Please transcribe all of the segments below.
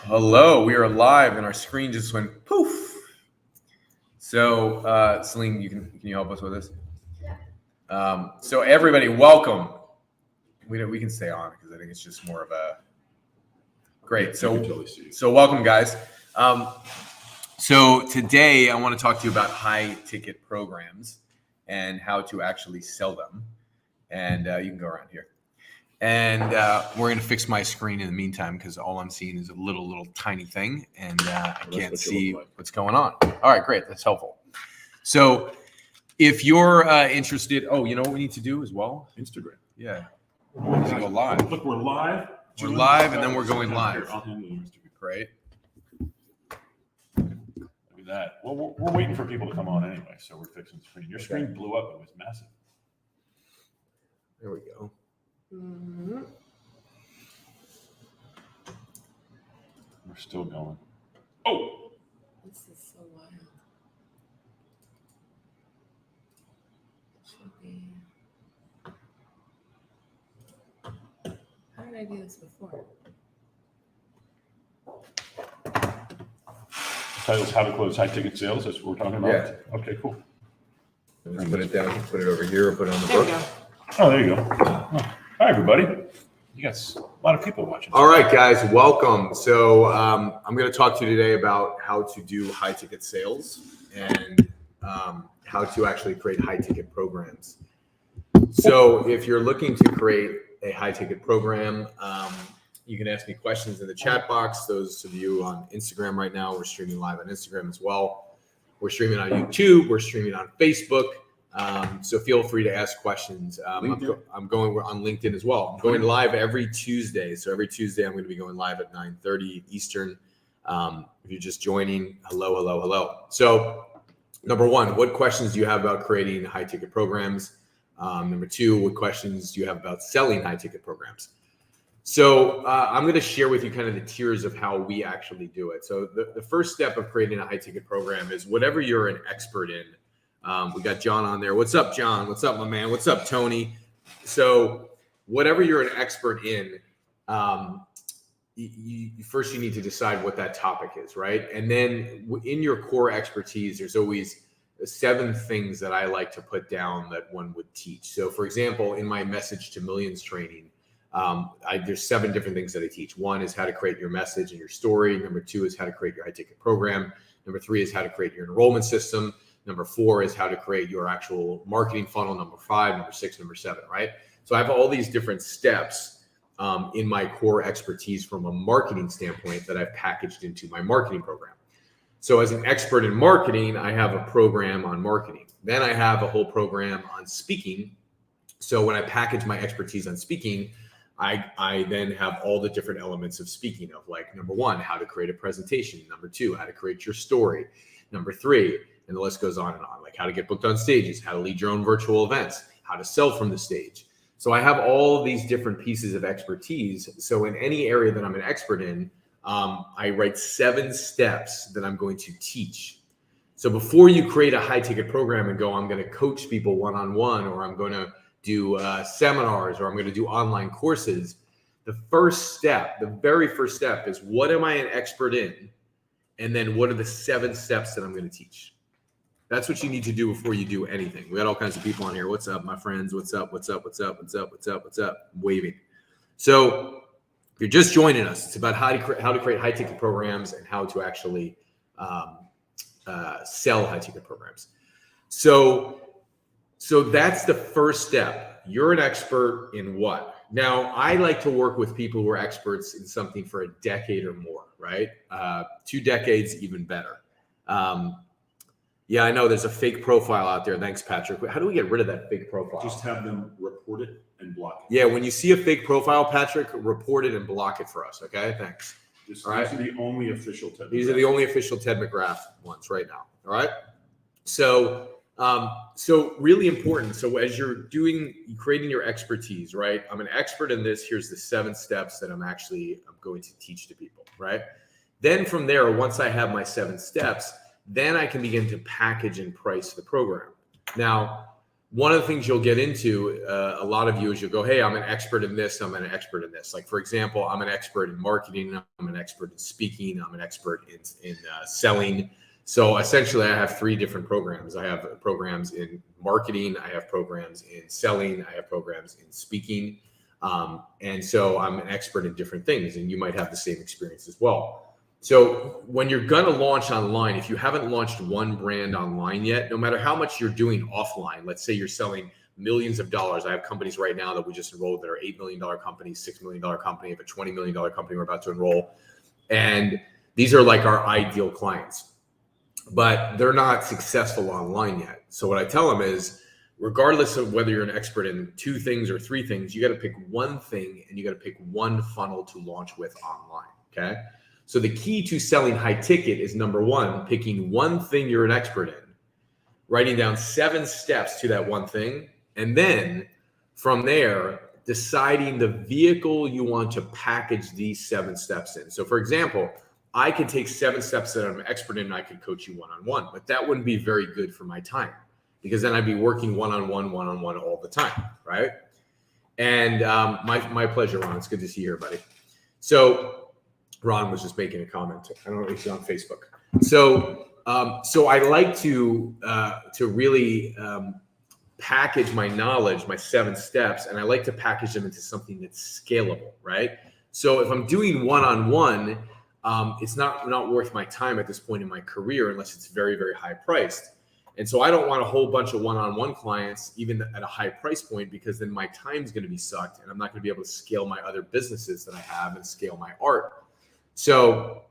Hello, we are live and our screen just went poof. So, Celine, can you help us with this? So everybody, welcome. We can stay on because I think it's just more of a great. So welcome, guys. So today I want to talk to you about high ticket programs and how to actually sell them. And you can go around here. And we're going to fix my screen in the meantime because all I'm seeing is a little tiny thing, and I can't see what's going on. All right, great. That's helpful. So if you're interested, you know what we need to do as well? Instagram. Yeah. We're going to go live. Look, we're live. We're live, and then we're going live. I'll handle Instagram. Great. Look at that. Well, we're waiting for people to come on anyway, so we're fixing the screen. Your screen blew up. It was massive. There we go. Mm-hmm. We're still going. Oh! This is so wild. It should be. How did I do this before? Title's How to Close High Ticket Sales. That's what we're talking about? Yeah. Okay, cool. Just put it down. Put it over here or put it on the There we book. go. Oh, there you go. Oh. Hi, everybody. You got a lot of people watching. All right, guys, welcome. So I'm going to talk to you today about how to do high ticket sales and how to actually create high ticket programs. So if you're looking to create a high ticket program, you can ask me questions in the chat box. Those of you on Instagram right now, we're streaming live on Instagram as well. We're streaming on YouTube. We're streaming on Facebook. So feel free to ask questions. I'm going on LinkedIn as well. I'm going live every Tuesday. So every Tuesday, I'm going to be going live at 9:30 Eastern. If you're just joining, hello. So number one, what questions do you have about creating high ticket programs? Number two, what questions do you have about selling high ticket programs? So I'm going to share with you kind of the tiers of how we actually do it. So the first step of creating a high ticket program is whatever you're an expert in. We got John on there. What's up, John? What's up, my man? What's up, Tony? So whatever you're an expert in, first you need to decide what that topic is, right? And then in your core expertise, there's always 7 things that I like to put down that one would teach. So for example, in my Message to Millions training, there's 7 different things that I teach. 1 is how to create your message and your story. Number 2 is how to create your high ticket program. Number 3 is how to create your enrollment system. Number 4 is how to create your actual marketing funnel. Number 5, number 6, number 7, right? So I have all these different steps in my core expertise from a marketing standpoint that I've packaged into my marketing program. So as an expert in marketing, I have a program on marketing. Then I have a whole program on speaking. So when I package my expertise on speaking, I then have all the different elements of speaking of, like, number 1, how to create a presentation. Number 2, how to create your story. Number 3, and the list goes on, like how to get booked on stages, how to lead your own virtual events, how to sell from the stage. So I have all these different pieces of expertise. So in any area that I'm an expert in, I write 7 steps that I'm going to teach. So before you create a high ticket program and go, I'm going to coach people one-on-one, or I'm going to do seminars, or I'm going to do online courses, the very first step is, what am I an expert in? And then what are the 7 steps that I'm going to teach? That's what you need to do before you do anything. We got all kinds of people on here. What's up, my friends? What's up? Waving. So if you're just joining us, it's about how to create high ticket programs and how to actually sell high ticket programs. So that's the first step. You're an expert in what? Now, I like to work with people who are experts in something for a decade or more, right? 2 decades, even better. Yeah, I know there's a fake profile out there. Thanks, Patrick. How do we get rid of that fake profile? Just have them report it and block it. Yeah, when you see a fake profile, Patrick, report it and block it for us, okay? Thanks. These are the only official Ted McGrath. These are the only official Ted McGrath ones right now, all right? So really important. So as you're creating your expertise, right? I'm an expert in this. Here's the 7 steps that I'm going to teach to people, right? Then from there, once I have my 7 steps, then I can begin to package and price the program. Now, one of the things you'll get into, a lot of you, is you'll go, hey, I'm an expert in this, I'm an expert in this. Like, for example, I'm an expert in marketing, I'm an expert in speaking, I'm an expert in selling. So essentially, I have 3 different programs. I have programs in marketing, I have programs in selling, I have programs in speaking. And so I'm an expert in different things, and you might have the same experience as well. So when you're going to launch online, if you haven't launched one brand online yet, no matter how much you're doing offline, let's say you're selling millions of dollars. I have companies right now that we just enrolled that are $8 million companies, $6 million company, I have a $20 million company we're about to enroll. And these are like our ideal clients, but they're not successful online yet. So what I tell them is, regardless of whether you're an expert in 2 things or 3 things, you got to pick one thing and you got to pick one funnel to launch with online. Okay. So the key to selling high ticket is, number 1, picking one thing you're an expert in, writing down 7 steps to that one thing. And then from there, deciding the vehicle you want to package these 7 steps in. So for example, I could take 7 steps that I'm an expert in and I could coach you one-on-one, but that wouldn't be very good for my time, because then I'd be working one-on-one all the time, right? And my pleasure, Ron. It's good to see you here, buddy. So Ron was just making a comment. I don't know if he's on Facebook. So I like to really package my knowledge, my 7 steps, and I like to package them into something that's scalable, right? So if I'm doing one-on-one, it's not worth my time at this point in my career unless it's very, very high priced. And so I don't want a whole bunch of one-on-one clients, even at a high price point, because then my time's going to be sucked and I'm not going to be able to scale my other businesses that I have and scale my art. So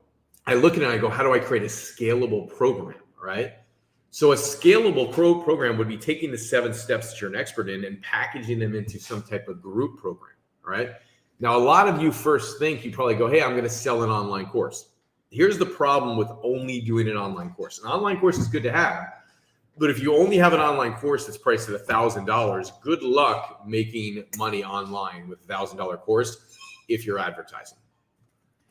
I look at it and I go, how do I create a scalable program, right? So a scalable program would be taking the 7 steps that you're an expert in and packaging them into some type of group program, right? Now, a lot of you first think, you probably go, hey, I'm going to sell an online course. Here's the problem with only doing an online course. An online course is good to have, but if you only have an online course that's priced at $1,000, good luck making money online with a $1,000 course if you're advertising.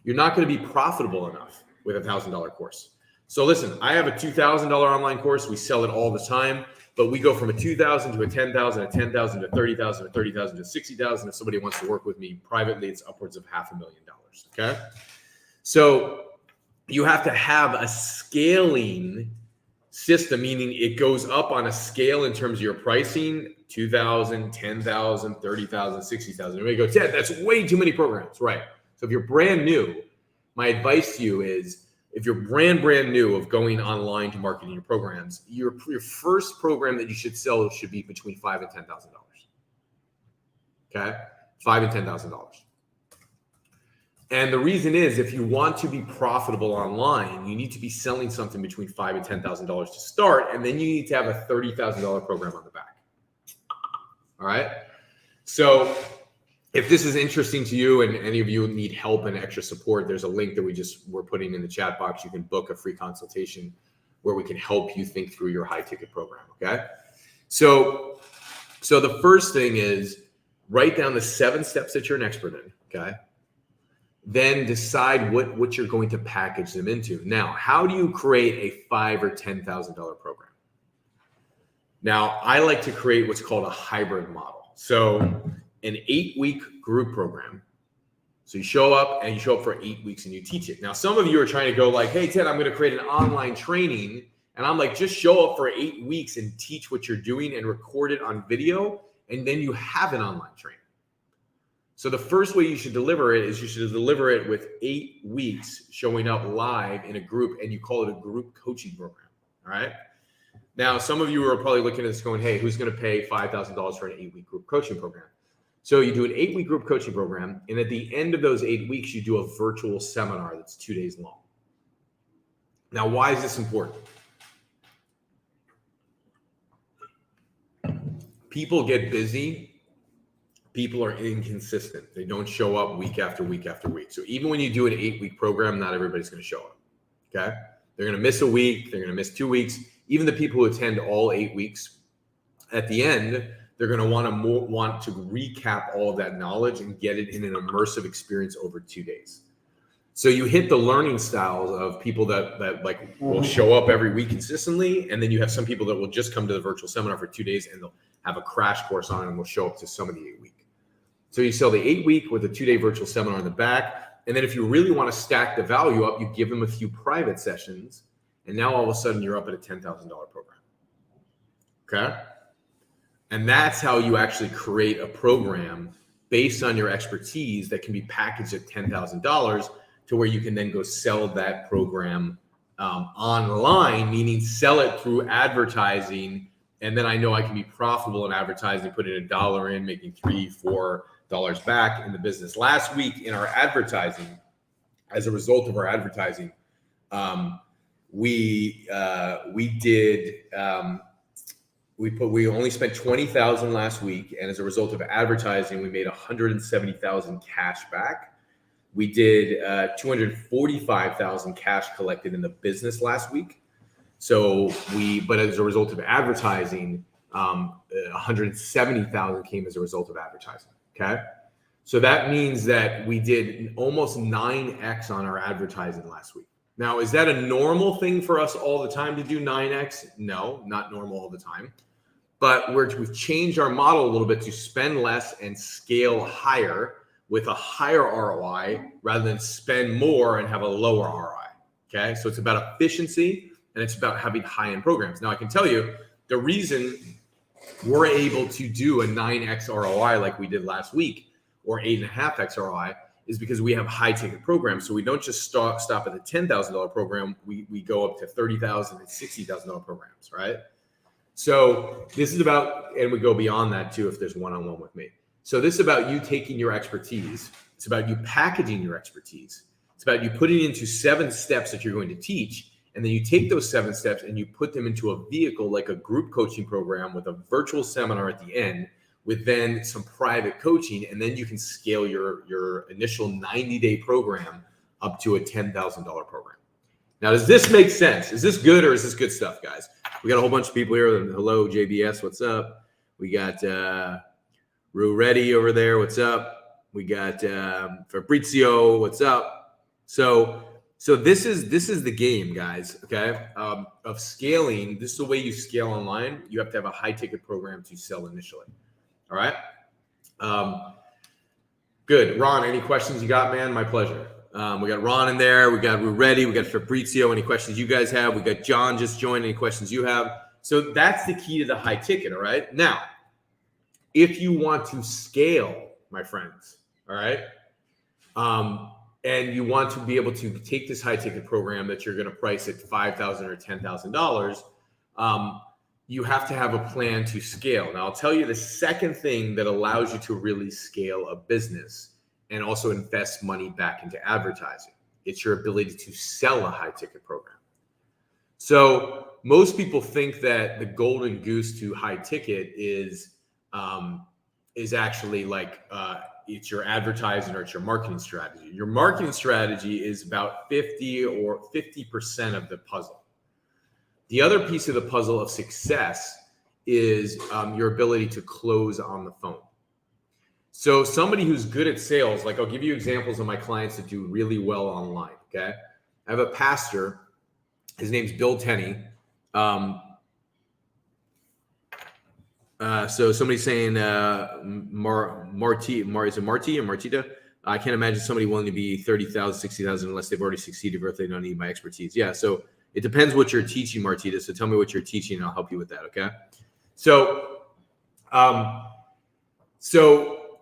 You're not going to be profitable enough with a $1,000 course. So listen, I have a $2,000 online course. We sell it all the time, but we go from a $2,000 to a $10,000, a $10,000 to $30,000, a $30,000 to $60,000. If somebody wants to work with me privately, it's upwards of $500,000. Okay. So you have to have a scaling system, meaning it goes up on a scale in terms of your pricing, 2,000, 10,000, 30,000, 60,000. Everybody goes, Ted, that's way too many programs. Right. So if you're brand new, my advice to you is, if you're brand new of going online to marketing your programs, your first program that you should sell should be between $5,000 and $10,000. Okay, $5,000 and $10,000. And the reason is, if you want to be profitable online, you need to be selling something between $5,000 and $10,000 to start, and then you need to have a $30,000 program on the back. All right. So if this is interesting to you and any of you need help and extra support, there's a link that we're putting in the chat box. You can book a free consultation where we can help you think through your high ticket program. Okay. So the first thing is, write down the 7 steps that you're an expert in. Okay. Then decide what you're going to package them into. Now, how do you create a $5,000 or $10,000 program? Now, I like to create what's called a hybrid model. So an 8-week group program. So you show up for 8 weeks and you teach it. Now, some of you are trying to go like, hey, Ted, I'm going to create an online training. And I'm like, just show up for 8 weeks and teach what you're doing and record it on video. And then you have an online training. So the first way you should deliver it is you should deliver it with 8 weeks showing up live in a group, and you call it a group coaching program. All right. Now, some of you are probably looking at this going, hey, who's going to pay $5,000 for an 8-week group coaching program? So you do an 8-week group coaching program, and at the end of those 8 weeks, you do a virtual seminar that's 2 days long. Now, why is this important? People get busy. People are inconsistent. They don't show up week after week after week. So even when you do an 8-week program, not everybody's going to show up. Okay? They're going to miss a week. They're going to miss 2 weeks. Even the people who attend all 8 weeks, at the end, they're going to want to recap all of that knowledge and get it in an immersive experience over 2 days. So you hit the learning styles of people that like will show up every week consistently, and then you have some people that will just come to the virtual seminar for 2 days and they'll have a crash course on it, and we'll show up to some of the 8-week. So you sell the 8-week with a 2-day virtual seminar in the back. And then if you really want to stack the value up, you give them a few private sessions. And now all of a sudden you're up at a $10,000 program. Okay. And that's how you actually create a program based on your expertise that can be packaged at $10,000 to where you can then go sell that program online, meaning sell it through advertising. And then I know I can be profitable in advertising, put in $1 in, making $3, $4 back in the business. Last week in our advertising, as a result of our advertising, we only spent $20,000 last week, and as a result of advertising, we made $170,000 cash back. We did $245,000 cash collected in the business last week. But as a result of advertising, $170,000 came as a result of advertising. Okay, so that means that we did almost 9x on our advertising last week. Now, is that a normal thing for us all the time to do 9x? No, not normal all the time. But we've changed our model a little bit to spend less and scale higher with a higher ROI rather than spend more and have a lower ROI. Okay, so it's about efficiency and it's about having high-end programs. Now, I can tell you the reason we're able to do a 9x ROI like we did last week or 8.5x ROI is because we have high-ticket programs. So we don't just stop at the $10,000 program. We go up to $30,000 and $60,000 programs, right? So this is about, and we go beyond that too if there's one-on-one with me. So this is about you taking your expertise. It's about you packaging your expertise. It's about you putting it into 7 steps that you're going to teach. And then you take those 7 steps and you put them into a vehicle like a group coaching program with a virtual seminar at the end with then some private coaching. And then you can scale your initial 90-day program up to a $10,000 program. Now, does this make sense? Is this good or is this good stuff, guys? We got a whole bunch of people here. Hello, JBS. What's up? We got Rue Reddy over there. What's up? We got Fabrizio. What's up? So this is the game, guys. Okay, of scaling. This is the way you scale online. You have to have a high ticket program to sell initially. All right. Good, Ron. Any questions you got, man? My pleasure. We got Ron in there. We got Rue Reddy. We got Fabrizio. Any questions you guys have? We got John just joined. Any questions you have? So that's the key to the high ticket. All right. Now, if you want to scale, my friends, all right, and you want to be able to take this high ticket program that you're going to price at $5,000 or $10,000, you have to have a plan to scale. Now, I'll tell you the second thing that allows you to really scale a business and also invest money back into advertising. It's your ability to sell a high ticket program. So most people think that the golden goose to high ticket is actually like it's your advertising or it's your marketing strategy. Your marketing strategy is about 50% of the puzzle. The other piece of the puzzle of success is your ability to close on the phone. So somebody who's good at sales, like I'll give you examples of my clients that do really well online. Okay, I have a pastor. His name's Bill Tenney. So somebody's saying Marty or Martita? I can't imagine somebody willing to be 30,000, 60,000 unless they've already succeeded or if they don't need my expertise. Yeah, so it depends what you're teaching, Martita. So tell me what you're teaching and I'll help you with that, okay? So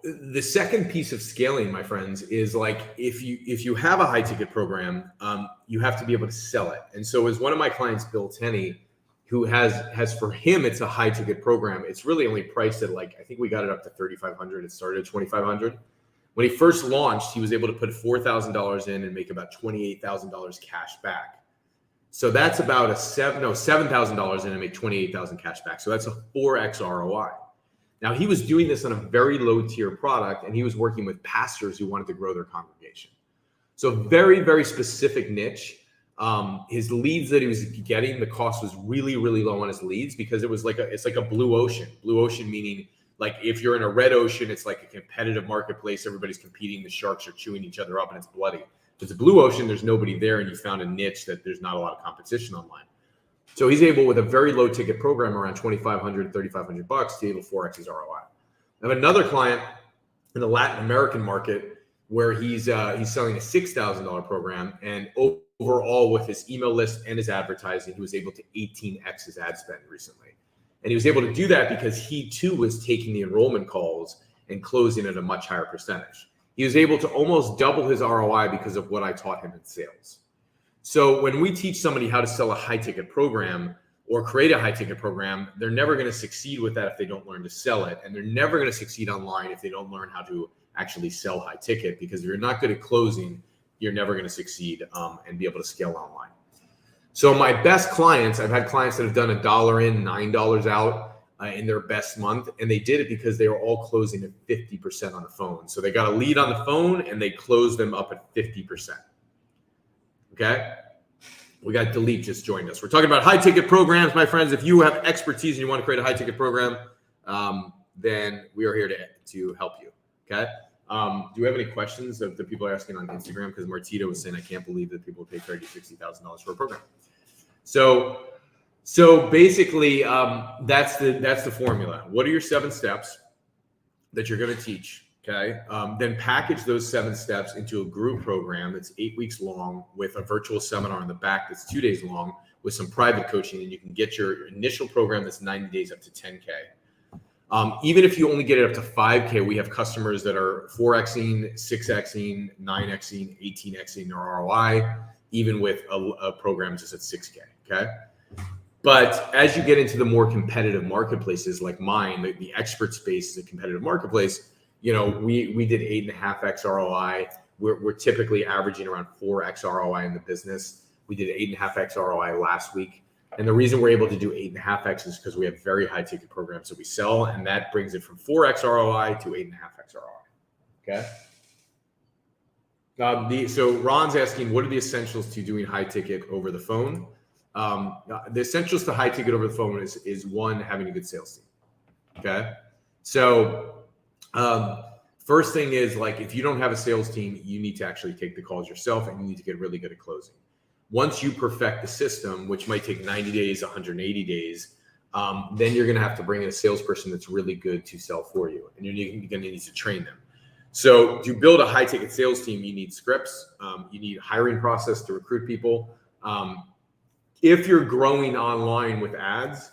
the second piece of scaling, my friends, is like if you have a high ticket program, you have to be able to sell it. And so as one of my clients, Bill Tenney, who has for him, it's a high ticket program. It's really only priced at like, I think we got it up to 3,500. It started at 2,500. When he first launched, he was able to put $4,000 in and make about $28,000 cash back. So that's about $7,000 in and make $28,000 cash back. So that's a 4x ROI. Now he was doing this on a very low tier product and he was working with pastors who wanted to grow their congregation. So very, very specific niche. His leads that he was getting, the cost was really, really low on his leads because it's like a blue ocean. Blue ocean meaning like if you're in a red ocean, it's like a competitive marketplace. Everybody's competing. The sharks are chewing each other up and it's bloody. If it's a blue ocean, there's nobody there and you found a niche that there's not a lot of competition online. So he's able, with a very low ticket program around $2,500, $3,500, to able 4x his ROI. I have another client in the Latin American market where he's selling a $6,000 program, and overall with his email list and his advertising, he was able to 18x his ad spend recently. And he was able to do that because he too was taking the enrollment calls and closing at a much higher percentage. He was able to almost double his ROI because of what I taught him in sales. So when we teach somebody how to sell a high ticket program or create a high ticket program, they're never going to succeed with that if they don't learn to sell it. And they're never going to succeed online if they don't learn how to actually sell high ticket, because if you're not good at closing, you're never going to succeed and be able to scale online. So my best clients, I've had clients that have done $1 in, $9 out in their best month. And they did it because they were all closing at 50% on the phone. So they got a lead on the phone and they closed them up at 50%. Okay. We got Dilip just joined us. We're talking about high ticket programs, my friends. If you have expertise and you want to create a high ticket program, then we are here to help you. Okay. Do you have any questions that the people are asking on Instagram? Because Martita was saying, I can't believe that people pay $30,000, $60,000 for a program. So basically, that's the formula. What are your 7 steps that you're going to teach? Okay. Then package those 7 steps into a group program that's 8 weeks long with a virtual seminar in the back that's 2 days long with some private coaching, and you can get your initial program that's 90 days up to 10K. Even if you only get it up to 5K, we have customers that are 4Xing, 6Xing, 9Xing, 18Xing their ROI, even with a program just at 6K. Okay. But as you get into the more competitive marketplaces like mine, the expert space is a competitive marketplace. You know, we did 8.5x ROI. We're typically averaging around 4x ROI in the business. We did 8.5x ROI last week. And the reason we're able to do 8.5x is because we have very high ticket programs that we sell, and that brings it from 4x ROI to 8.5x ROI. Okay. So Ron's asking, what are the essentials to doing high ticket over the phone? The essentials to high ticket over the phone is one, having a good sales team. Okay. So first thing is, like, if you don't have a sales team, you need to actually take the calls yourself, and you need to get really good at closing. Once you perfect the system, which might take 90 days, 180 days, then you're going to have to bring in a salesperson that's really good to sell for you. And you're going to need to train them. So to build a high ticket sales team, you need scripts. You need a hiring process to recruit people. If you're growing online with ads,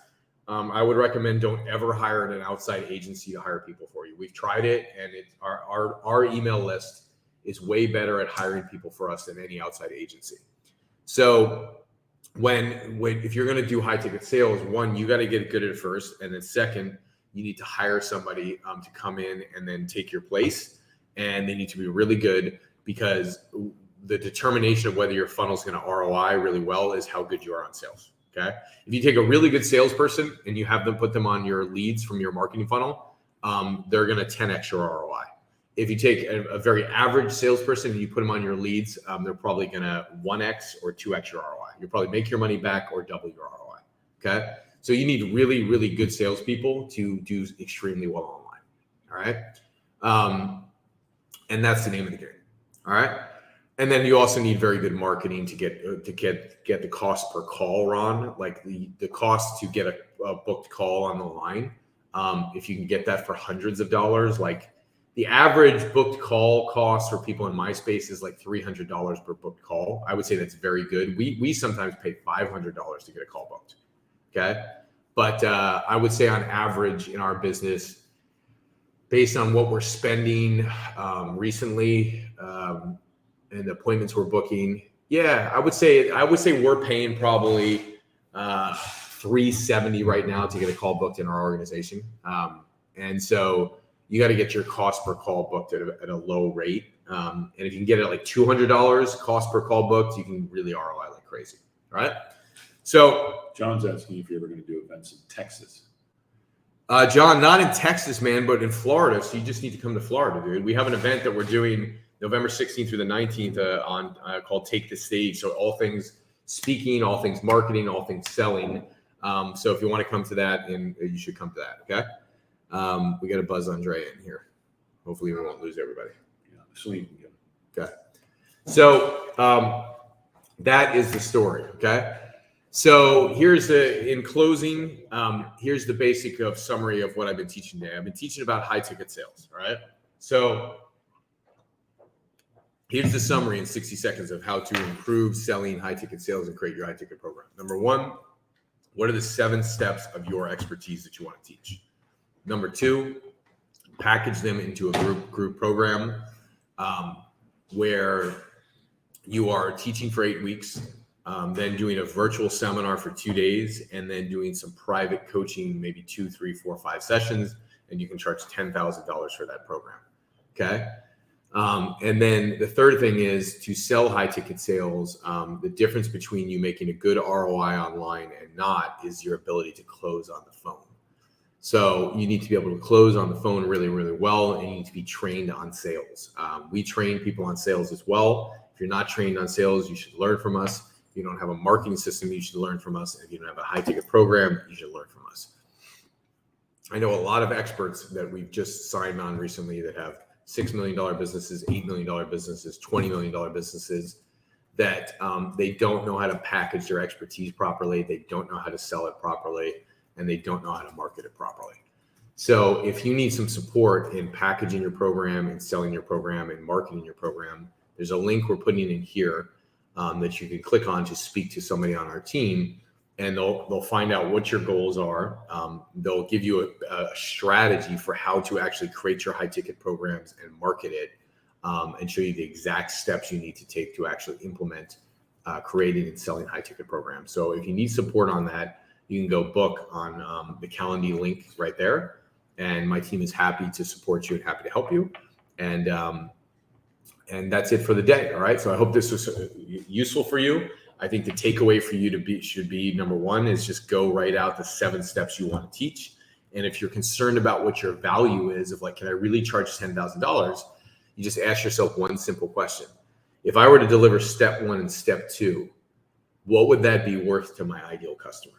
I would recommend don't ever hire an outside agency to hire people for you. We've tried it, and our email list is way better at hiring people for us than any outside agency. So if you're going to do high ticket sales, one, you got to get good at it first. And then second, you need to hire somebody to come in and then take your place. And they need to be really good, because the determination of whether your funnel is going to ROI really well is how good you are on sales. Okay. If you take a really good salesperson and you have them put them on your leads from your marketing funnel, they're going to 10x your ROI. If you take a very average salesperson and you put them on your leads, they're probably going to 1x or 2x your ROI. You'll probably make your money back or double your ROI. Okay. So you need really, really good salespeople to do extremely well online. All right. And that's the name of the game. All right. And then you also need very good marketing to get the cost per call, Ron, like the cost to get a booked call on the line. If you can get that for hundreds of dollars, like the average booked call cost for people in my space is like $300 per booked call. I would say that's very good. We sometimes pay $500 to get a call booked. Okay. But I would say on average in our business, based on what we're spending recently and the appointments we're booking, I would say we're paying probably $370 right now to get a call booked in our organization. And so you got to get your cost per call booked at a low rate. And if you can get it at like $200 cost per call booked, you can really ROI like crazy. All right. So John's asking if you're ever going to do events in Texas. John, not in Texas, man, but in Florida. So you just need to come to Florida, dude. We have an event that we're doing November 16th through the 19th on called Take the Stage. So all things speaking, all things marketing, all things selling. So if you want to come to that, and you should come to that. Okay. We got to buzz Andre in here. Hopefully we won't lose everybody. Yeah, so you can get Okay. So that is the story. Okay. So in closing, here's the basic of summary of what I've been teaching today. I've been teaching about high ticket sales, all right? So here's the summary in 60 seconds of how to improve selling high ticket sales and create your high ticket program. Number one, what are the 7 steps of your expertise that you want to teach? Number 2, package them into a group program where you are teaching for 8 weeks, then doing a virtual seminar for 2 days, and then doing some private coaching, maybe 2, 3, 4, 5 sessions, and you can charge $10,000 for that program. Okay. And then the third thing is to sell high ticket sales. The difference between you making a good ROI online and not is your ability to close on the phone. So you need to be able to close on the phone really, really well, and you need to be trained on sales. We train people on sales as well. If you're not trained on sales, you should learn from us. If you don't have a marketing system, you should learn from us. If you don't have a high ticket program, you should learn from us. I know a lot of experts that we've just signed on recently that have $6 million businesses, $8 million businesses, $20 million businesses that they don't know how to package their expertise properly. They don't know how to sell it properly, and they don't know how to market it properly. So if you need some support in packaging your program and selling your program and marketing your program, there's a link we're putting in here that you can click on to speak to somebody on our team, and they'll find out what your goals are. They'll give you a strategy for how to actually create your high ticket programs and market it, and show you the exact steps you need to take to actually implement creating and selling high ticket programs. So if you need support on that, you can go book on the Calendly link right there. And my team is happy to support you and happy to help you. And that's it for the day. All right. So I hope this was useful for you. I think the takeaway for you should be number 1 is just go write out the 7 steps you want to teach. And if you're concerned about what your value is of like, can I really charge $10,000? You just ask yourself one simple question. If I were to deliver step 1 and step 2, what would that be worth to my ideal customer?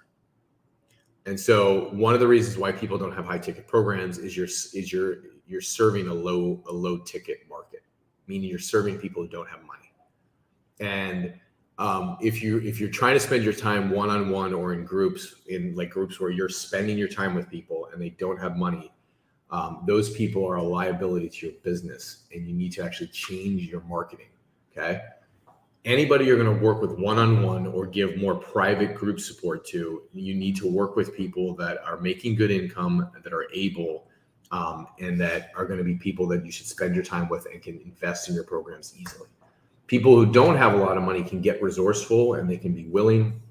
And so one of the reasons why people don't have high ticket programs is you're serving a low ticket market, meaning you're serving people who don't have money. And if you're trying to spend your time one-on-one or in groups where you're spending your time with people and they don't have money, those people are a liability to your business, and you need to actually change your marketing. Okay. Anybody you're going to work with one-on-one or give more private group support to, you need to work with people that are making good income, that are able, and that are going to be people that you should spend your time with and can invest in your programs easily. People who don't have a lot of money can get resourceful, and they can be willing,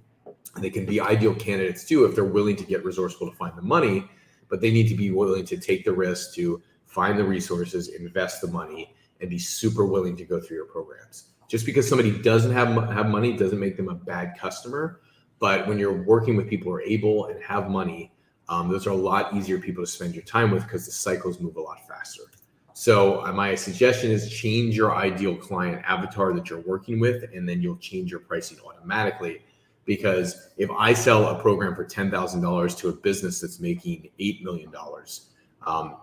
and they can be ideal candidates too if they're willing to get resourceful to find the money, but they need to be willing to take the risk to find the resources, invest the money, and be super willing to go through your programs. Just because somebody doesn't have money doesn't make them a bad customer. But when you're working with people who are able and have money, those are a lot easier people to spend your time with because the cycles move a lot faster. So my suggestion is change your ideal client avatar that you're working with, and then you'll change your pricing automatically. Because if I sell a program for $10,000 to a business that's making $8 million,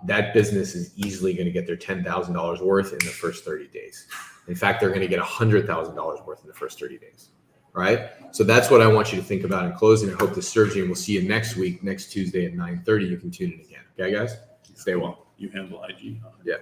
that business is easily going to get their $10,000 worth in the first 30 days. In fact, they're going to get $100,000 worth in the first 30 days. Right? So that's what I want you to think about in closing. I hope this serves you, and we'll see you next week, next Tuesday at 9:30. You can tune in again. Okay, guys? Stay well. You handle IG? Yeah.